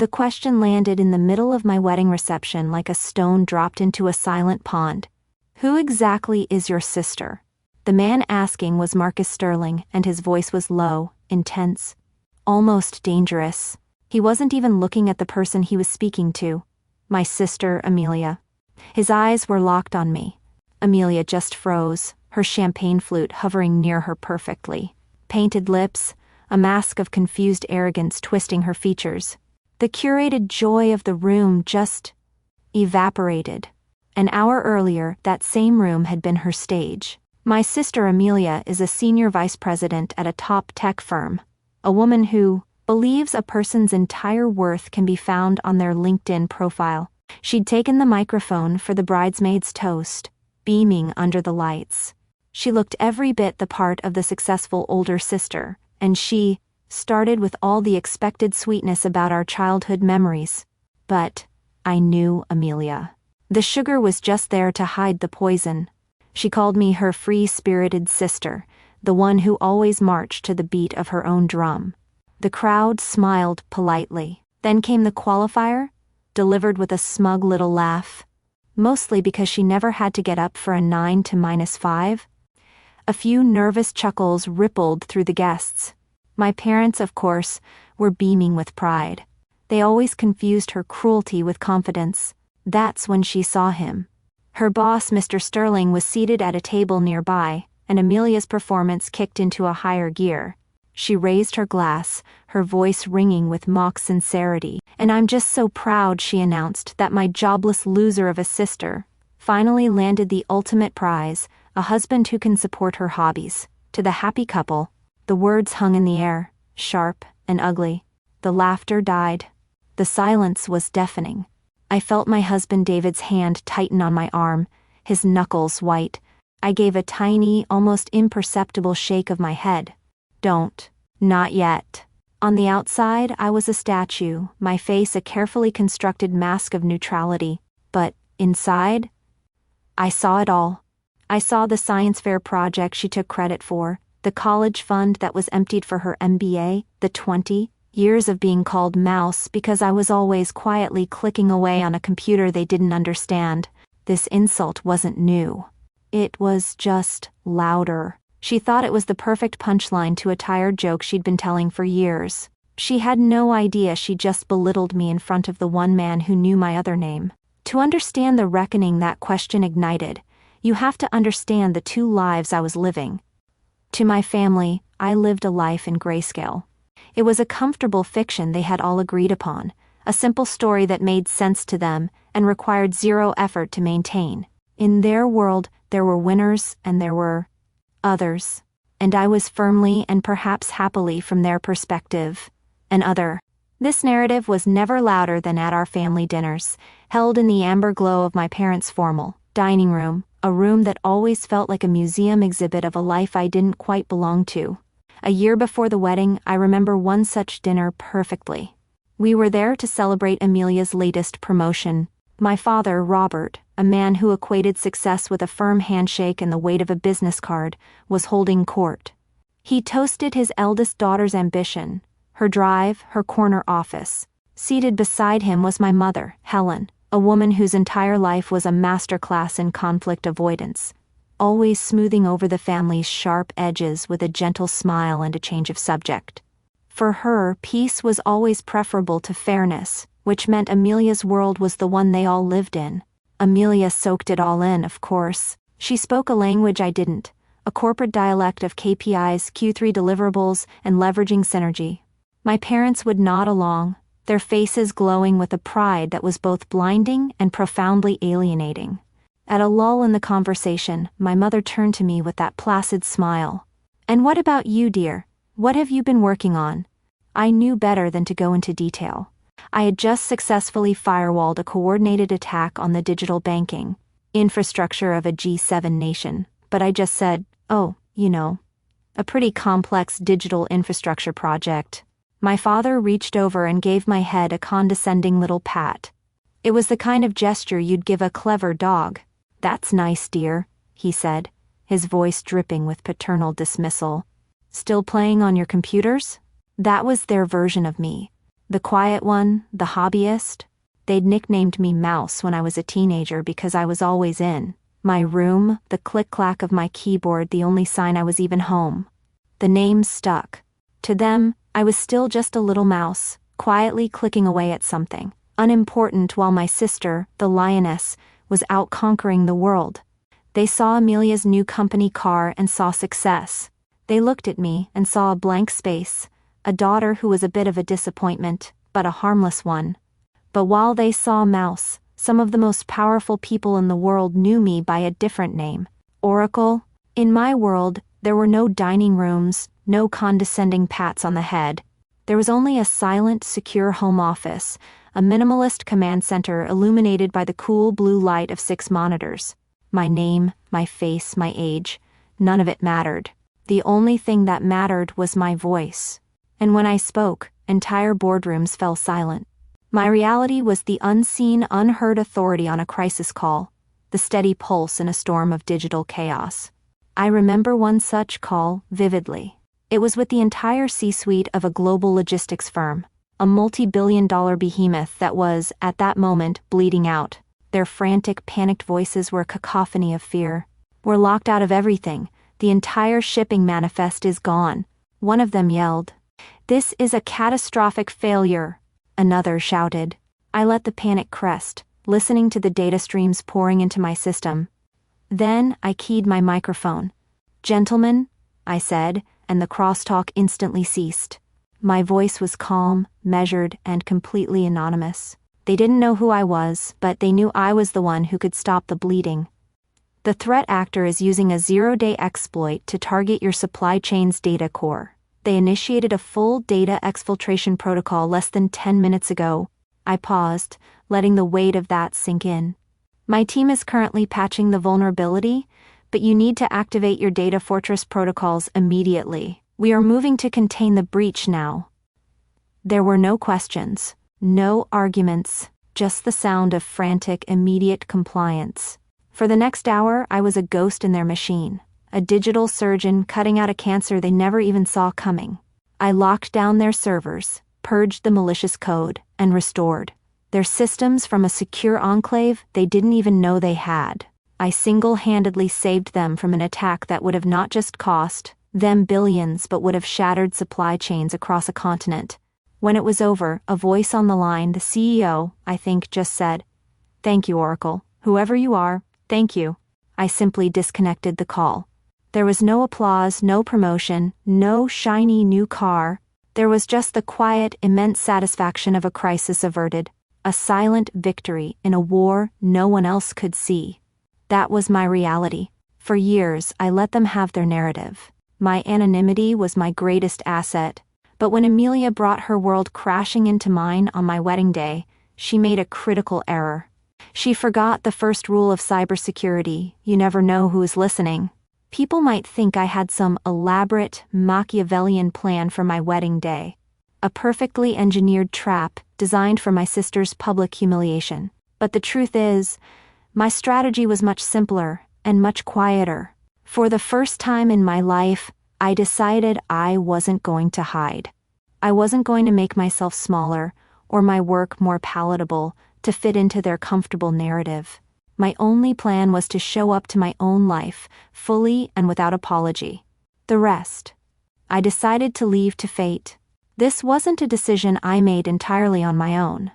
The question landed in the middle of my wedding reception like a stone dropped into a silent pond. Who exactly is your sister? The man asking was Marcus Sterling, and his voice was low, intense, almost dangerous. He wasn't even looking at the person he was speaking to. My sister, Amelia. His eyes were locked on me. Amelia just froze, her champagne flute hovering near her perfectly. Painted lips, a mask of confused arrogance twisting her features. The curated joy of the room just evaporated. An hour earlier, that same room had been her stage. My sister Amelia is a senior vice president at a top tech firm, a woman who believes a person's entire worth can be found on their LinkedIn profile. She'd taken the microphone for the bridesmaid's toast, beaming under the lights. She looked every bit the part of the successful older sister, and she started with all the expected sweetness about our childhood memories. But I knew Amelia. The sugar was just there to hide the poison. She called me her free-spirited sister, the one who always marched to the beat of her own drum. The crowd smiled politely. Then came the qualifier, delivered with a smug little laugh, mostly because she never had to get up for a 9 to -5. A few nervous chuckles rippled through the guests. My parents, of course, were beaming with pride. They always confused her cruelty with confidence. That's when she saw him. Her boss, Mr. Sterling, was seated at a table nearby, and Amelia's performance kicked into a higher gear. She raised her glass, her voice ringing with mock sincerity. "And I'm just so proud," she announced, "that my jobless loser of a sister finally landed the ultimate prize, a husband who can support her hobbies." To the happy couple, the words hung in the air, sharp and ugly. The laughter died. The silence was deafening. I felt my husband David's hand tighten on my arm, his knuckles white. I gave a tiny, almost imperceptible shake of my head. "Don't. Not yet." On the outside, I was a statue, my face a carefully constructed mask of neutrality. But inside, I saw it all. I saw the science fair project she took credit for, the college fund that was emptied for her MBA, the 20 years of being called mouse because I was always quietly clicking away on a computer they didn't understand. This insult wasn't new. It was just louder. She thought it was the perfect punchline to a tired joke she'd been telling for years. She had no idea she just belittled me in front of the one man who knew my other name. To understand the reckoning that question ignited, you have to understand the two lives I was living. To my family, I lived a life in grayscale. It was a comfortable fiction they had all agreed upon, a simple story that made sense to them and required zero effort to maintain. In their world, there were winners and there were others, and I was firmly and perhaps happily from their perspective, an other. This narrative was never louder than at our family dinners, held in the amber glow of my parents' formal dining room, a room that always felt like a museum exhibit of a life I didn't quite belong to. A year before the wedding, I remember one such dinner perfectly. We were there to celebrate Amelia's latest promotion. My father, Robert, a man who equated success with a firm handshake and the weight of a business card, was holding court. He toasted his eldest daughter's ambition, her drive, her corner office. Seated beside him was my mother, Helen, a woman whose entire life was a masterclass in conflict avoidance, always smoothing over the family's sharp edges with a gentle smile and a change of subject. For her, peace was always preferable to fairness, which meant Amelia's world was the one they all lived in. Amelia soaked it all in, of course. She spoke a language I didn't, a corporate dialect of KPIs, Q3 deliverables, and leveraging synergy. My parents would nod along, their faces glowing with a pride that was both blinding and profoundly alienating. At a lull in the conversation, my mother turned to me with that placid smile. "And what about you, dear? What have you been working on?" I knew better than to go into detail. I had just successfully firewalled a coordinated attack on the digital banking infrastructure of a G7 nation, but I just said, "Oh, a pretty complex digital infrastructure project." My father reached over and gave my head a condescending little pat. It was the kind of gesture you'd give a clever dog. "That's nice, dear," he said, his voice dripping with paternal dismissal. "Still playing on your computers?" That was their version of me. The quiet one, the hobbyist? They'd nicknamed me Mouse when I was a teenager because I was always in my room, the click-clack of my keyboard the only sign I was even home. The name stuck. To them, I was still just a little mouse, quietly clicking away at something, unimportant, while my sister, the lioness, was out conquering the world. They saw Amelia's new company car and saw success. They looked at me and saw a blank space, a daughter who was a bit of a disappointment, but a harmless one. But while they saw Mouse, some of the most powerful people in the world knew me by a different name, Oracle. In my world, there were no dining rooms, no condescending pats on the head. There was only a silent, secure home office, a minimalist command center illuminated by the cool blue light of 6 monitors. My name, my face, my age, none of it mattered. The only thing that mattered was my voice. And when I spoke, entire boardrooms fell silent. My reality was the unseen, unheard authority on a crisis call, the steady pulse in a storm of digital chaos. I remember one such call vividly. It was with the entire C-suite of a global logistics firm, a multi-billion-dollar behemoth that was, at that moment, bleeding out. Their frantic, panicked voices were a cacophony of fear. "We're locked out of everything. The entire shipping manifest is gone." One of them yelled. "This is a catastrophic failure." Another shouted. I let the panic crest, listening to the data streams pouring into my system. Then I keyed my microphone. "Gentlemen," I said, and the crosstalk instantly ceased. My voice was calm, measured, and completely anonymous. They didn't know who I was, but they knew I was the one who could stop the bleeding. "The threat actor is using a zero-day exploit to target your supply chain's data core. They initiated a full data exfiltration protocol less than 10 minutes ago." I paused, letting the weight of that sink in. "My team is currently patching the vulnerability, but you need to activate your data fortress protocols immediately. We are moving to contain the breach now." There were no questions, no arguments, just the sound of frantic, immediate compliance. For the next hour, I was a ghost in their machine, a digital surgeon cutting out a cancer they never even saw coming. I locked down their servers, purged the malicious code, and restored their systems from a secure enclave they didn't even know they had. I single-handedly saved them from an attack that would have not just cost them billions but would have shattered supply chains across a continent. When it was over, a voice on the line, the CEO, I think, just said, "Thank you, Oracle. Whoever you are, thank you." I simply disconnected the call. There was no applause, no promotion, no shiny new car. There was just the quiet, immense satisfaction of a crisis averted, a silent victory in a war no one else could see. That was my reality. For years, I let them have their narrative. My anonymity was my greatest asset. But when Amelia brought her world crashing into mine on my wedding day, she made a critical error. She forgot the first rule of cybersecurity: you never know who is listening. People might think I had some elaborate, Machiavellian plan for my wedding day. A perfectly engineered trap designed for my sister's public humiliation. But the truth is, my strategy was much simpler and much quieter. For the first time in my life, I decided I wasn't going to hide. I wasn't going to make myself smaller or my work more palatable to fit into their comfortable narrative. My only plan was to show up to my own life, fully and without apology. The rest, I decided to leave to fate. This wasn't a decision I made entirely on my own.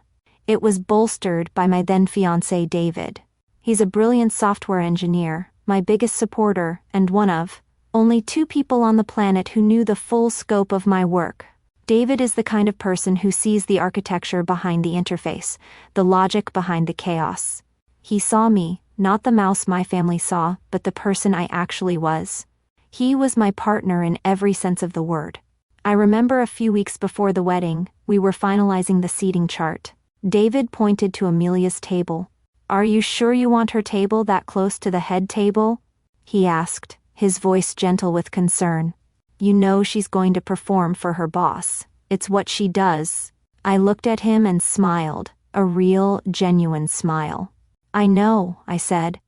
It was bolstered by my then-fiancé David. He's a brilliant software engineer, my biggest supporter, and one of only 2 people on the planet who knew the full scope of my work. David is the kind of person who sees the architecture behind the interface, the logic behind the chaos. He saw me, not the mouse my family saw, but the person I actually was. He was my partner in every sense of the word. I remember a few weeks before the wedding, we were finalizing the seating chart. David pointed to Amelia's table. "Are you sure you want her table that close to the head table?" he asked, his voice gentle with concern. "You know she's going to perform for her boss. It's what she does." I looked at him and smiled, a real, genuine smile. "I know," I said.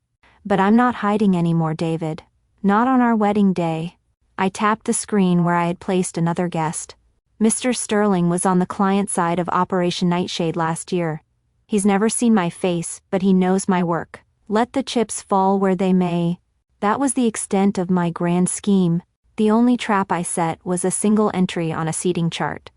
"But I'm not hiding anymore, David. Not on our wedding day." I tapped the screen where I had placed another guest. Mr. Sterling was on the client side of Operation Nightshade last year. He's never seen my face, but he knows my work. Let the chips fall where they may. That was the extent of my grand scheme. The only trap I set was a single entry on a seating chart.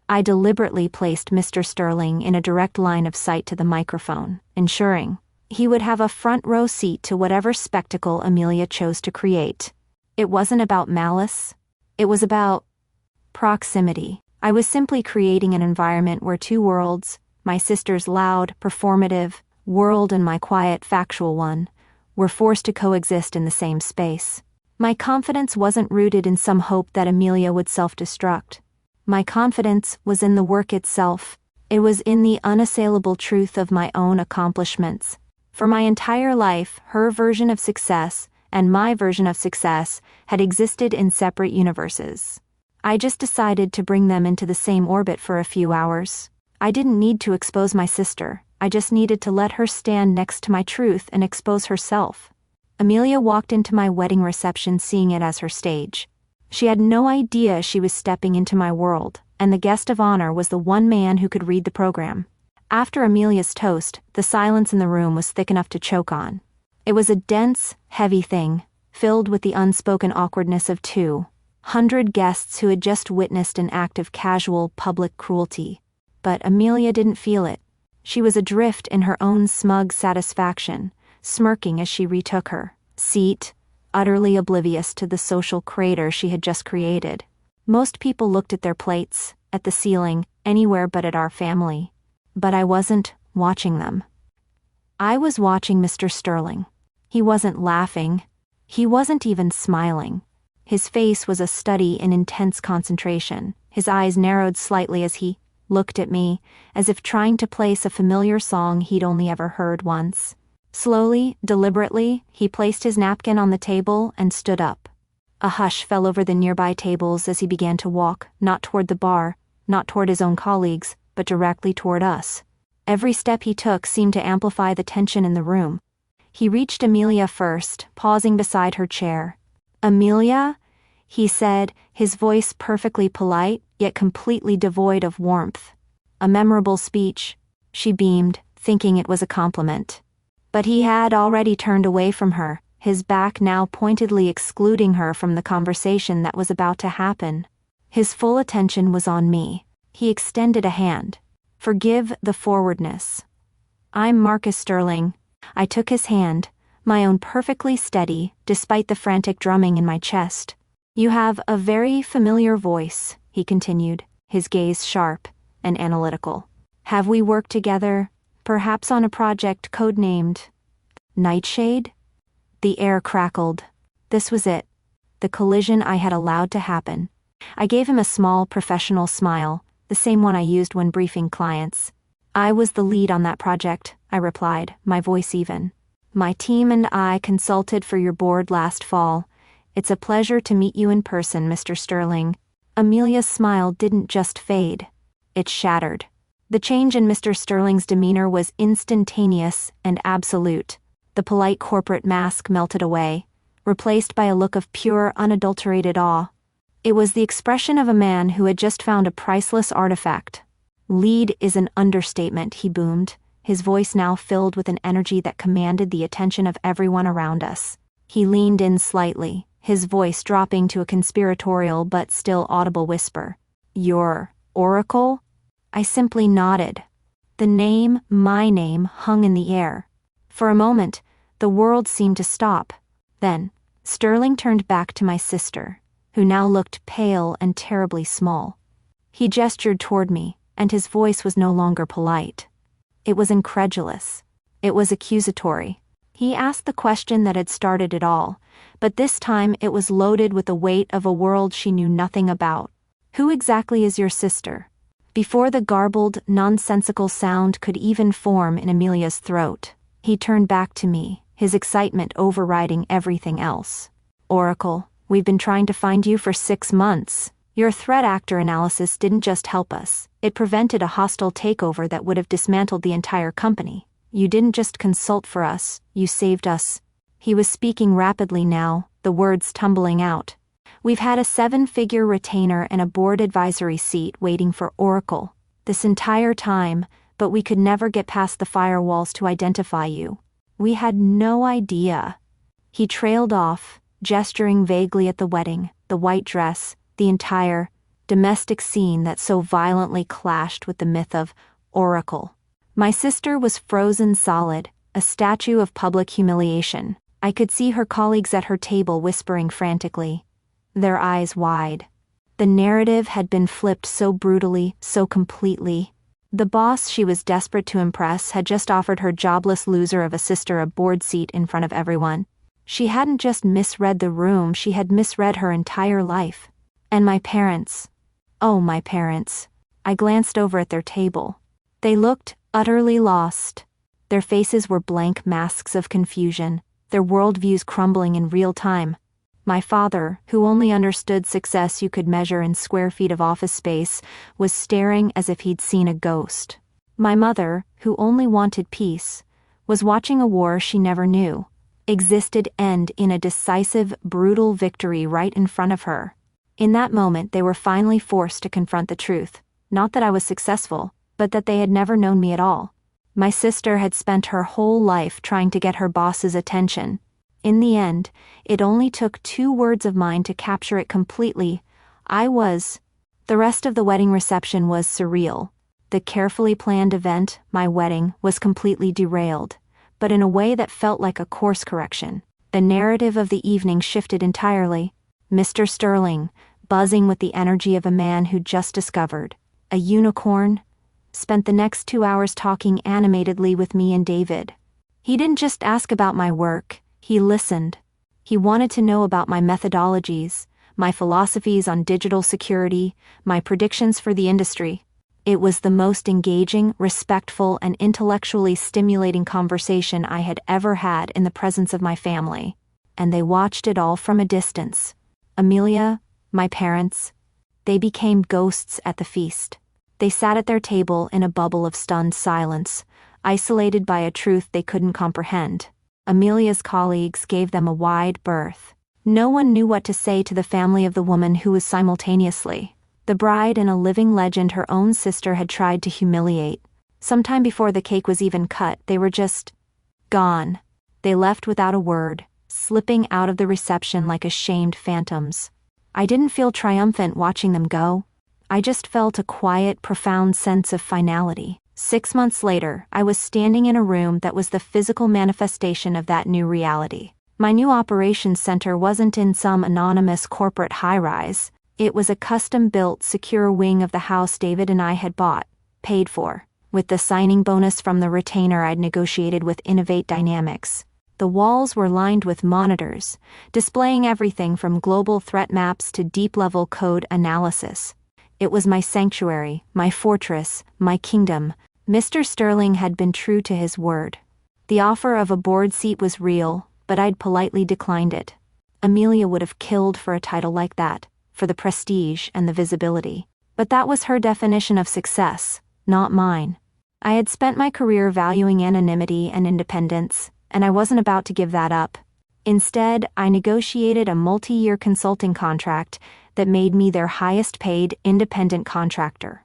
I deliberately placed Mr. Sterling in a direct line of sight to the microphone, ensuring he would have a front row seat to whatever spectacle Amelia chose to create. It wasn't about malice. It was about proximity. I was simply creating an environment where two worlds, my sister's loud, performative world and my quiet, factual one, were forced to coexist in the same space. My confidence wasn't rooted in some hope that Amelia would self-destruct. My confidence was in the work itself. It was in the unassailable truth of my own accomplishments. For my entire life, her version of success and my version of success had existed in separate universes. I just decided to bring them into the same orbit for a few hours. I didn't need to expose my sister. I just needed to let her stand next to my truth and expose herself. Amelia walked into my wedding reception seeing it as her stage. She had no idea she was stepping into my world, and the guest of honor was the one man who could read the program. After Amelia's toast, the silence in the room was thick enough to choke on. It was a dense, heavy thing, filled with the unspoken awkwardness of 200 guests who had just witnessed an act of casual, public cruelty. But Amelia didn't feel it. She was adrift in her own smug satisfaction, smirking as she retook her seat, utterly oblivious to the social crater she had just created. Most people looked at their plates, at the ceiling, anywhere but at our family. But I wasn't watching them. I was watching Mr. Sterling. He wasn't laughing. He wasn't even smiling. His face was a study in intense concentration. His eyes narrowed slightly as he looked at me, as if trying to place a familiar song he'd only ever heard once. Slowly, deliberately, he placed his napkin on the table and stood up. A hush fell over the nearby tables as he began to walk, not toward the bar, not toward his own colleagues, but directly toward us. Every step he took seemed to amplify the tension in the room. He reached Amelia first, pausing beside her chair. "Amelia?" he said, his voice perfectly polite, yet completely devoid of warmth. A memorable speech. She beamed, thinking it was a compliment. But he had already turned away from her, his back now pointedly excluding her from the conversation that was about to happen. His full attention was on me. He extended a hand. "Forgive the forwardness. I'm Marcus Sterling." I took his hand, my own perfectly steady, despite the frantic drumming in my chest. "You have a very familiar voice," he continued, his gaze sharp and analytical. "Have we worked together, perhaps on a project codenamed Nightshade?" The air crackled. This was it. The collision I had allowed to happen. I gave him a small professional smile, the same one I used when briefing clients. "I was the lead on that project," I replied, my voice even. "My team and I consulted for your board last fall. It's a pleasure to meet you in person, Mr. Sterling." Amelia's smile didn't just fade. It shattered. The change in Mr. Sterling's demeanor was instantaneous and absolute. The polite corporate mask melted away, replaced by a look of pure, unadulterated awe. It was the expression of a man who had just found a priceless artifact. "Lead is an understatement," he boomed, his voice now filled with an energy that commanded the attention of everyone around us. He leaned in slightly, his voice dropping to a conspiratorial but still audible whisper. "Your Oracle?" I simply nodded. The name, my name, hung in the air. For a moment, the world seemed to stop. Then, Sterling turned back to my sister, who now looked pale and terribly small. He gestured toward me, and his voice was no longer polite. It was incredulous. It was accusatory. He asked the question that had started it all, but this time it was loaded with the weight of a world she knew nothing about. "Who exactly is your sister?" Before the garbled, nonsensical sound could even form in Amelia's throat, he turned back to me, his excitement overriding everything else. "Oracle, we've been trying to find you for 6 months. Your threat actor analysis didn't just help us, it prevented a hostile takeover that would have dismantled the entire company. You didn't just consult for us, you saved us." He was speaking rapidly now, the words tumbling out. We've had a 7-figure retainer and a board advisory seat waiting for Oracle this entire time, but we could never get past the firewalls to identify you. We had no idea." He trailed off, gesturing vaguely at the wedding, the white dress, the entire domestic scene that so violently clashed with the myth of Oracle. My sister was frozen solid, a statue of public humiliation. I could see her colleagues at her table whispering frantically, their eyes wide. The narrative had been flipped so brutally, so completely. The boss she was desperate to impress had just offered her jobless loser of a sister a board seat in front of everyone. She hadn't just misread the room, she had misread her entire life. And my parents. Oh, my parents. I glanced over at their table. They looked utterly lost. Their faces were blank masks of confusion, their worldviews crumbling in real time. My father, who only understood success you could measure in square feet of office space, was staring as if he'd seen a ghost. My mother, who only wanted peace, was watching a war she never knew existed end in a decisive, brutal victory right in front of her. In that moment, they were finally forced to confront the truth, not that I was successful, but that they had never known me at all. My sister had spent her whole life trying to get her boss's attention. In the end, it only took 2 words of mine to capture it completely. I was. The rest of the wedding reception was surreal. The carefully planned event, my wedding, was completely derailed, but in a way that felt like a course correction. The narrative of the evening shifted entirely. Mr. Sterling, buzzing with the energy of a man who'd just discovered a unicorn, spent the next 2 hours talking animatedly with me and David. He didn't just ask about my work, he listened. He wanted to know about my methodologies, my philosophies on digital security, my predictions for the industry. It was the most engaging, respectful, and intellectually stimulating conversation I had ever had in the presence of my family, and they watched it all from a distance. Amelia, my parents, they became ghosts at the feast. They sat at their table in a bubble of stunned silence, isolated by a truth they couldn't comprehend. Amelia's colleagues gave them a wide berth. No one knew what to say to the family of the woman who was simultaneously the bride and a living legend her own sister had tried to humiliate. Sometime before the cake was even cut, they were just gone. They left without a word, slipping out of the reception like ashamed phantoms. I didn't feel triumphant watching them go. I just felt a quiet, profound sense of finality. 6 months later, I was standing in a room that was the physical manifestation of that new reality. My new operations center wasn't in some anonymous corporate high-rise. It was a custom-built, secure wing of the house David and I had bought, paid for, with the signing bonus from the retainer I'd negotiated with Innovate Dynamics. The walls were lined with monitors, displaying everything from global threat maps to deep-level code analysis. It was my sanctuary, my fortress, my kingdom. Mr. Sterling had been true to his word. The offer of a board seat was real, but I'd politely declined it. Amelia would have killed for a title like that, for the prestige and the visibility. But that was her definition of success, not mine. I had spent my career valuing anonymity and independence, and I wasn't about to give that up. Instead, I negotiated a multi-year consulting contract that made me their highest-paid independent contractor.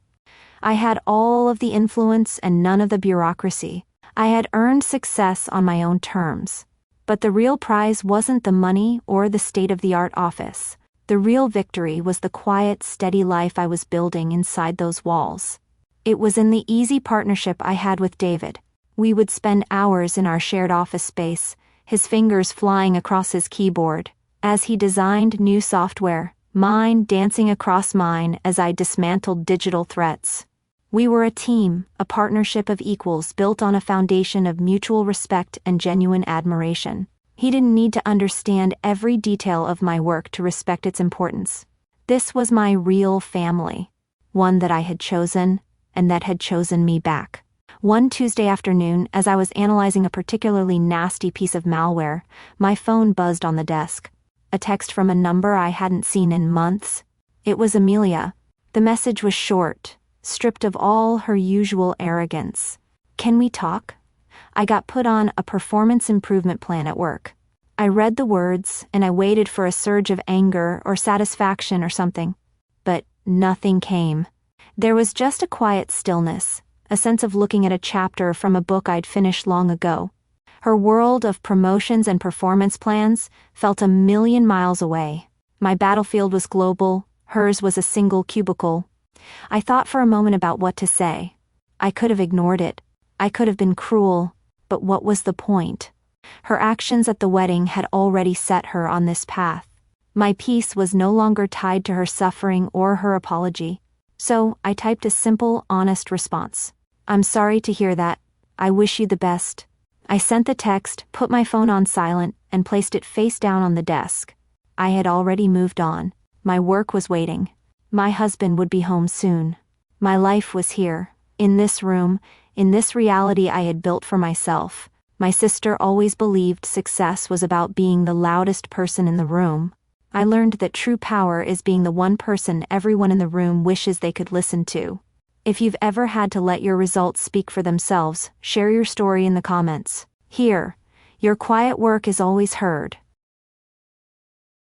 I had all of the influence and none of the bureaucracy. I had earned success on my own terms. But the real prize wasn't the money or the state-of-the-art office. The real victory was the quiet, steady life I was building inside those walls. It was in the easy partnership I had with David. We would spend hours in our shared office space, his fingers flying across his keyboard, as he designed new software, mine dancing across mine as I dismantled digital threats. We were a team, a partnership of equals built on a foundation of mutual respect and genuine admiration. He didn't need to understand every detail of my work to respect its importance. This was my real family, one that I had chosen, and that had chosen me back. One Tuesday afternoon, as I was analyzing a particularly nasty piece of malware, my phone buzzed on the desk. A text from a number I hadn't seen in months. It was Amelia. The message was short, stripped of all her usual arrogance. "Can we talk? I got put on a performance improvement plan at work. I read the words, and I waited for a surge of anger or satisfaction or something. But nothing came. There was just a quiet stillness, a sense of looking at a chapter from a book I'd finished long ago. Her world of promotions and performance plans felt a million miles away. My battlefield was global, hers was a single cubicle. I thought for a moment about what to say. I could have ignored it. I could have been cruel, but what was the point? Her actions at the wedding had already set her on this path. My peace was no longer tied to her suffering or her apology. So I typed a simple, honest response. I'm sorry to hear that. I wish you the best. I sent the text, put my phone on silent, and placed it face down on the desk. I had already moved on. My work was waiting. My husband would be home soon. My life was here, in this room, in this reality I had built for myself. My sister always believed success was about being the loudest person in the room. I learned that true power is being the one person everyone in the room wishes they could listen to. If you've ever had to let your results speak for themselves, share your story in the comments. Here, your quiet work is always heard.